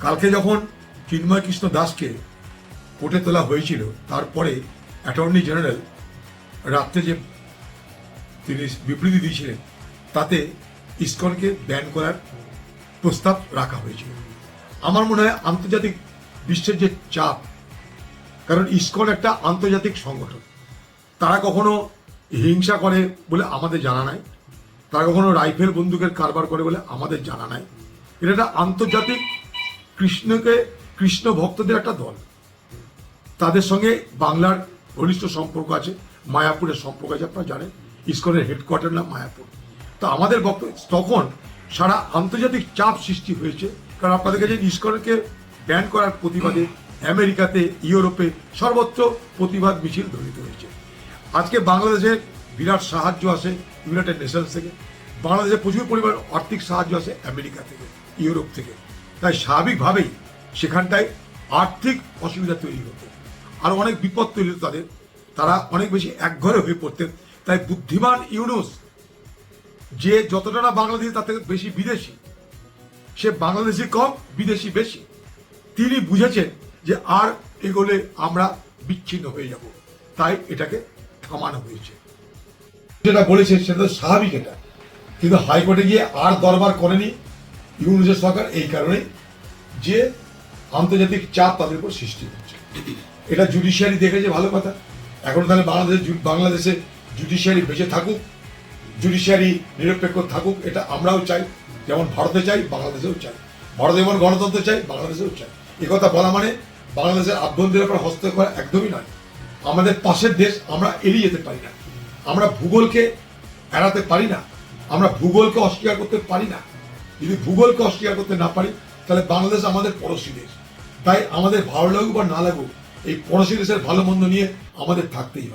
কালকে যখন চিন্ময় কৃষ্ণ দাসকে কোর্টে তোলা হয়েছিল, তারপরে অ্যাটর্নি জেনারেল রাত্রে যে তিনি বিবৃতি দিয়েছিলেন তাতে ইসকনকে ব্যান করার প্রস্তাব রাখা হয়েছিল। আমার মনে হয় আন্তর্জাতিক বিশ্বের যে চাপ, কারণ ইসকন একটা আন্তর্জাতিক সংগঠন, তারা কখনো হিংসা করে বলে আমাদের জানা নাই, তারা কখনো রাইফেল বন্দুকের কারবার করে বলে আমাদের জানা নাই। এটা একটা আন্তর্জাতিক কৃষ্ণ ভক্তদের একটা দল। তাদের সঙ্গে বাংলার ঘনিষ্ঠ সম্পর্ক আছে, মায়াপুরের সম্পর্ক আছে, আপনারা জানেন ইসকনের হেডকোয়ার্টার নাম মায়াপুর। তো আমাদের বক্তব্য তখন সারা আন্তর্জাতিক চাপ সৃষ্টি হয়েছে, কারণ আপনাদের কাছে ইসকনকে ব্যান করার প্রতিবাদে আমেরিকাতে, ইউরোপে সর্বত্র প্রতিবাদ মিছিল ধ্বনিত হয়েছে। আজকে বাংলাদেশের বিরাট সাহায্য আসে ইউনাইটেড নেশনস থেকে, বাংলাদেশে প্রচুর পরিমাণ আর্থিক সাহায্য আসে আমেরিকা থেকে, ইউরোপ থেকে। তাই স্বাভাবিকভাবেই সেখানটায় আর্থিক অসুবিধা তৈরি হতো, আর অনেক বিপদ তৈরি হতো তাদের, তারা অনেক বেশি একঘরে হয়ে পড়তেন। তাই বুদ্ধিমান ইউনুস, যে যতটা না বাংলাদেশি তার থেকে বেশি বিদেশি, সে বাংলাদেশি কম বিদেশি বেশি, তিনি বুঝেছেন যে আর এগোলে আমরা বিচ্ছিন্ন হয়ে যাব, তাই এটাকে থামানো হয়েছে। যেটা বলেছে সেটা স্বাভাবিক এটা, কিন্তু হাইকোর্টে গিয়ে আর দরবার করেনি ইউনুসের সরকার, এই কারণে যে আন্তর্জাতিক চাপ তাদের উপর সৃষ্টি হচ্ছে। এটা জুডিশিয়ারি দেখেছে, ভালো কথা। এখন তাহলে বাংলাদেশে জুডিশিয়ারি বেঁচে থাকুক, জুডিশিয়ারি নিরপেক্ষ থাকুক, এটা আমরাও চাই, যেমন ভারতে চাই বাংলাদেশেও চাই। ভারতে যেমন গণতন্ত্র চাই বাংলাদেশেও চাই। এ কথা বলা মানে বাংলাদেশের আভ্যন্তরের উপর হস্তক্ষেপ করা একদমই নয়। আমাদের পাশের দেশ, আমরা এড়িয়ে যেতে পারি না, আমরা ভূগোলকে এড়াতে পারি না, আমরা ভূগোলকে অস্বীকার করতে পারি না। যদি ভূগোলকে অস্বীকার করতে না পারি তাহলে বাংলাদেশ আমাদের পড়োশী দেশ। তাই আমাদের ভালো লাগুক বা না লাগুক, এই পড়োশী দেশের ভালো মন্দ নিয়ে আমাদের থাকতেই হবে।